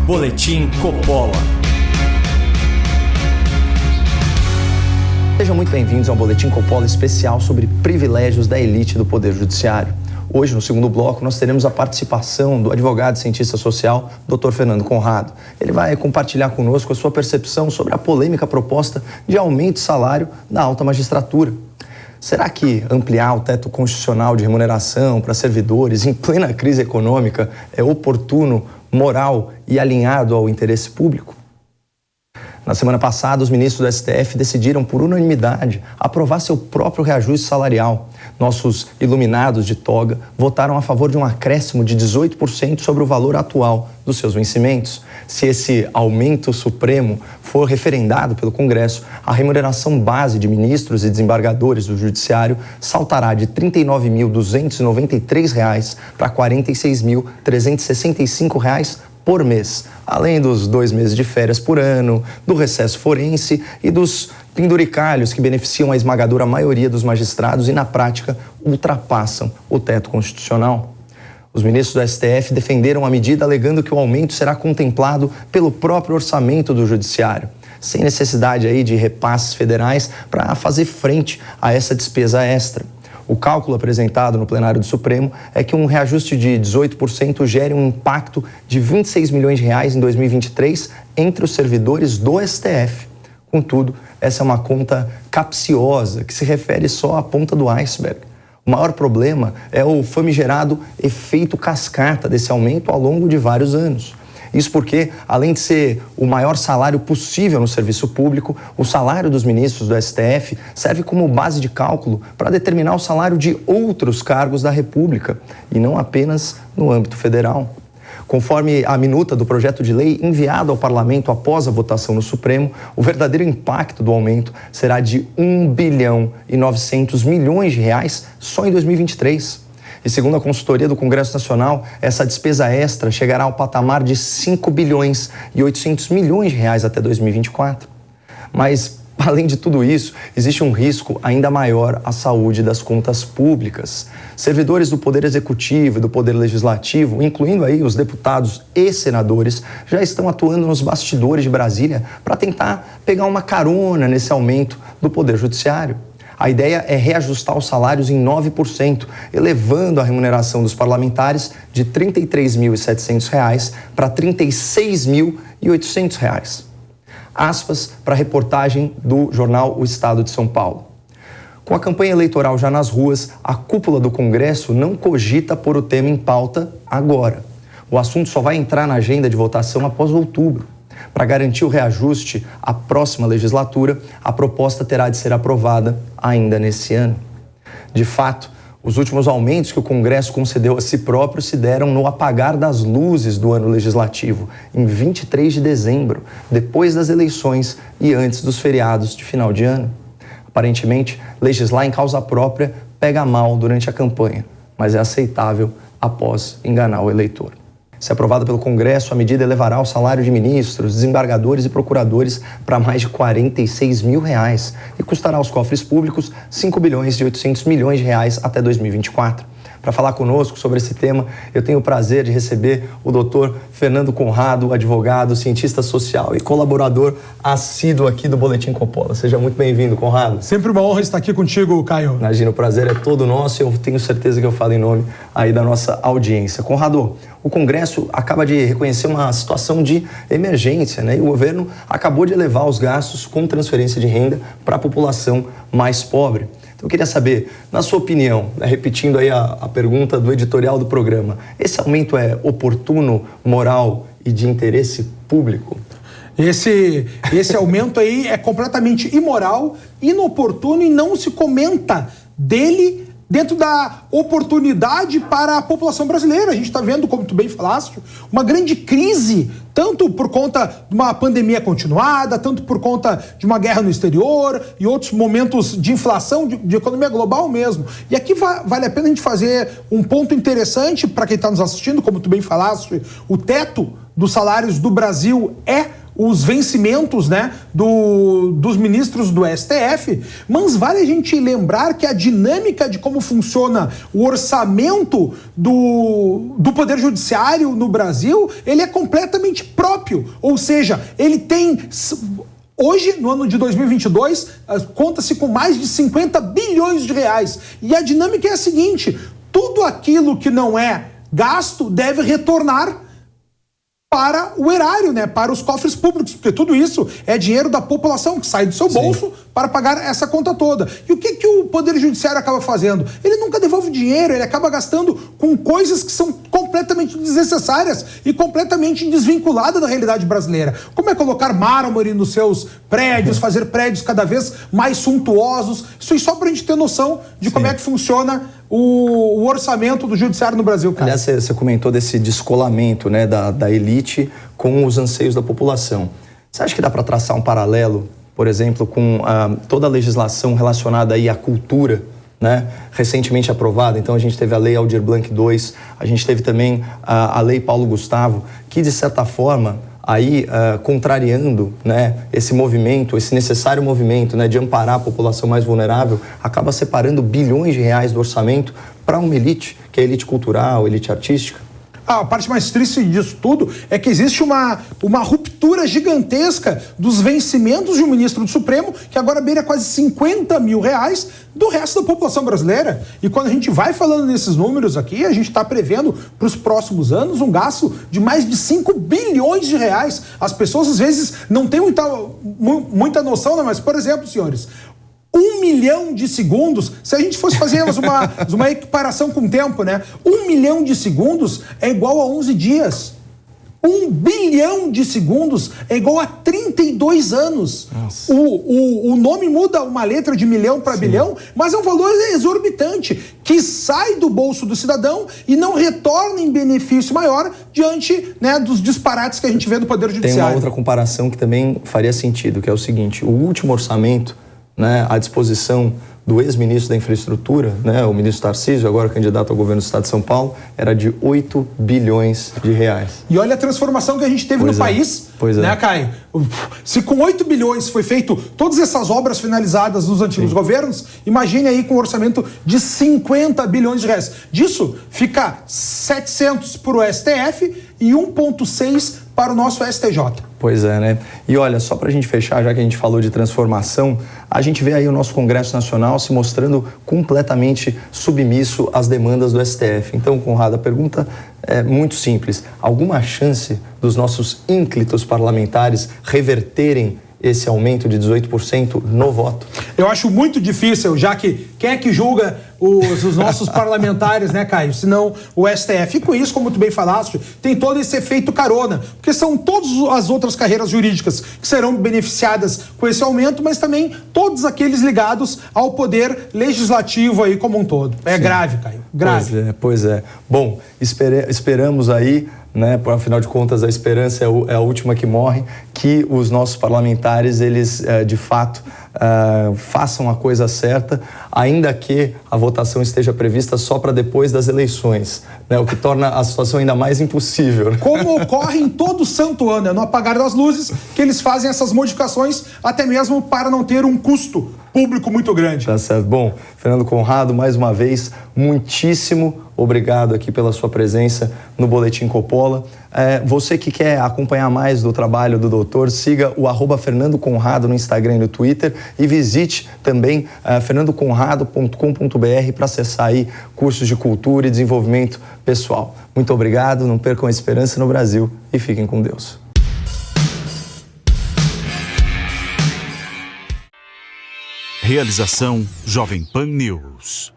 Boletim Coppola. Sejam muito bem-vindos ao Boletim Coppola especial sobre privilégios da elite do Poder Judiciário. Hoje, no segundo bloco, nós teremos a participação do advogado e cientista social, Dr. Fernando Conrado. Ele vai compartilhar conosco a sua percepção sobre a polêmica proposta de aumento de salário da alta magistratura. Será que ampliar o teto constitucional de remuneração para servidores em plena crise econômica é oportuno, moral e alinhado ao interesse público? Na semana passada, os ministros do STF decidiram por unanimidade aprovar seu próprio reajuste salarial. Nossos iluminados de toga votaram a favor de um acréscimo de 18% sobre o valor atual dos seus vencimentos. Se esse aumento supremo for referendado pelo Congresso, a remuneração base de ministros e desembargadores do Judiciário saltará de R$ 39.293 para R$ 46.365 por mês, além dos 2 meses de férias por ano, do recesso forense e dos penduricalhos que beneficiam a esmagadora maioria dos magistrados e, na prática, ultrapassam o teto constitucional. Os ministros do STF defenderam a medida alegando que o aumento será contemplado pelo próprio orçamento do Judiciário, sem necessidade aí de repasses federais para fazer frente a essa despesa extra. O cálculo apresentado no plenário do Supremo é que um reajuste de 18% gere um impacto de R$ 26 milhões em 2023 entre os servidores do STF. Contudo, essa é uma conta capciosa que se refere só à ponta do iceberg. O maior problema é o famigerado efeito cascata desse aumento ao longo de vários anos. Isso porque, além de ser o maior salário possível no serviço público, o salário dos ministros do STF serve como base de cálculo para determinar o salário de outros cargos da República, e não apenas no âmbito federal. Conforme a minuta do projeto de lei enviado ao Parlamento após a votação no Supremo, o verdadeiro impacto do aumento será de R$ 1,9 bilhão só em 2023. E segundo a consultoria do Congresso Nacional, essa despesa extra chegará ao patamar de R$ 5,8 bilhões até 2024. Mas, além de tudo isso, existe um risco ainda maior à saúde das contas públicas. Servidores do Poder Executivo e do Poder Legislativo, incluindo aí os deputados e senadores, já estão atuando nos bastidores de Brasília para tentar pegar uma carona nesse aumento do Poder Judiciário. A ideia é reajustar os salários em 9%, elevando a remuneração dos parlamentares de R$ 33.700 para R$ 36.800. Aspas para a reportagem do jornal O Estado de São Paulo. Com a campanha eleitoral já nas ruas, a cúpula do Congresso não cogita pôr o tema em pauta agora. O assunto só vai entrar na agenda de votação após outubro. Para garantir o reajuste à próxima legislatura, a proposta terá de ser aprovada ainda nesse ano. De fato, os últimos aumentos que o Congresso concedeu a si próprio se deram no apagar das luzes do ano legislativo, em 23 de dezembro, depois das eleições e antes dos feriados de final de ano. Aparentemente, legislar em causa própria pega mal durante a campanha, mas é aceitável após enganar o eleitor. Se aprovada pelo Congresso, a medida elevará o salário de ministros, desembargadores e procuradores para mais de R$ 46 mil e custará aos cofres públicos R$ 5,8 bilhões até 2024. Para falar conosco sobre esse tema, eu tenho o prazer de receber o Dr. Fernando Conrado, advogado, cientista social e colaborador assíduo aqui do Boletim Coppola. Seja muito bem-vindo, Conrado. Sempre uma honra estar aqui contigo, Caio. Imagina, o prazer é todo nosso e eu tenho certeza que eu falo em nome aí da nossa audiência. Conrado, o Congresso acaba de reconhecer uma situação de emergência, né? E o governo acabou de elevar os gastos com transferência de renda para a população mais pobre. Então, eu queria saber, na sua opinião, né, repetindo aí a pergunta do editorial do programa, esse aumento é oportuno, moral e de interesse público? Esse aumento aí é completamente imoral, inoportuno e não se comenta dele dentro da oportunidade para a população brasileira. A gente está vendo, como tu bem falaste, uma grande crise, tanto por conta de uma pandemia continuada, tanto por conta de uma guerra no exterior e outros momentos de inflação, de economia global mesmo. E aqui vale a pena a gente fazer um ponto interessante para quem está nos assistindo, como tu bem falaste, o teto dos salários do Brasil é os vencimentos, né, dos ministros do STF, mas vale a gente lembrar que a dinâmica de como funciona o orçamento do Poder Judiciário no Brasil, ele é completamente próprio, ou seja, ele tem... Hoje, no ano de 2022, conta-se com mais de 50 bilhões de reais. E a dinâmica é a seguinte: tudo aquilo que não é gasto deve retornar para o erário, né, para os cofres públicos, porque tudo isso é dinheiro da população que sai do seu bolso para pagar essa conta toda. E o que o Poder Judiciário acaba fazendo? Ele nunca devolve dinheiro, ele acaba gastando com coisas que são completamente desnecessárias e completamente desvinculadas da realidade brasileira. Como é colocar mármore nos seus prédios, fazer prédios cada vez mais suntuosos. Isso aí só para a gente ter noção de como é que funciona o orçamento do judiciário no Brasil, cara. Aliás, você comentou desse descolamento, né, da elite com os anseios da população. Você acha que dá para traçar um paralelo, por exemplo, com toda a legislação relacionada aí à cultura, né, recentemente aprovada? Então a gente teve a Lei Aldir Blanc II, a gente teve também a Lei Paulo Gustavo, que de certa forma aí contrariando, né, esse movimento, esse necessário movimento, né, de amparar a população mais vulnerável, acaba separando bilhões de reais do orçamento para uma elite, que é a elite cultural, a elite artística. A parte mais triste disso tudo é que existe uma ruptura gigantesca dos vencimentos de um ministro do Supremo, que agora beira quase 50 mil reais do resto da população brasileira. E quando a gente vai falando nesses números aqui, a gente está prevendo para os próximos anos um gasto de mais de 5 bilhões de reais. As pessoas às vezes não têm muita noção, né? Mas, por exemplo, senhores, 1 milhão de segundos, se a gente fosse fazer uma equiparação com o tempo, né? 1 milhão de segundos é igual a 11 dias. 1 bilhão de segundos é igual a 32 anos. O nome muda uma letra de milhão para bilhão, mas é um valor exorbitante que sai do bolso do cidadão e não retorna em benefício maior diante, né, dos disparates que a gente vê no Poder Judiciário. Tem uma outra comparação que também faria sentido, que é o seguinte: o último orçamento, né, à disposição do ex-ministro da Infraestrutura, né, o ministro Tarcísio, agora candidato ao governo do estado de São Paulo, era de 8 bilhões de reais. E olha a transformação que a gente teve no país, né, Caio? Se com 8 bilhões foi feito todas essas obras finalizadas nos antigos governos, imagine aí com um orçamento de 50 bilhões de reais. Disso fica 700 para o STF e 1,6 para o nosso STJ. Pois é, né? E olha, só para a gente fechar, já que a gente falou de transformação, a gente vê aí o nosso Congresso Nacional se mostrando completamente submisso às demandas do STF. Então, Conrado, a pergunta é muito simples: alguma chance dos nossos ínclitos parlamentares reverterem esse aumento de 18% no voto? Eu acho muito difícil, já que quem é que julga os nossos parlamentares, né, Caio? Senão o STF. E com isso, como tu bem falaste, tem todo esse efeito carona, porque são todas as outras carreiras jurídicas que serão beneficiadas com esse aumento, mas também todos aqueles ligados ao poder legislativo aí como um todo. É grave, Caio. Grave. Pois é. Bom, esperamos aí, né, afinal de contas a esperança é a última que morre, que os nossos parlamentares, eles de fato façam a coisa certa, ainda que a votação esteja prevista só para depois das eleições, né, o que torna a situação ainda mais impossível, né? Como ocorre em todo santo ano, é no apagar das luzes que eles fazem essas modificações, até mesmo para não ter um custo público muito grande. Tá certo. Bom, Fernando Conrado, mais uma vez, muitíssimo obrigado aqui pela sua presença no Boletim Coppola. Você que quer acompanhar mais do trabalho do doutor, siga o @Fernando Conrado no Instagram e no Twitter e visite também fernandoconrado.com.br para acessar aí cursos de cultura e desenvolvimento pessoal. Muito obrigado, não percam a esperança no Brasil e fiquem com Deus. Realização Jovem Pan News.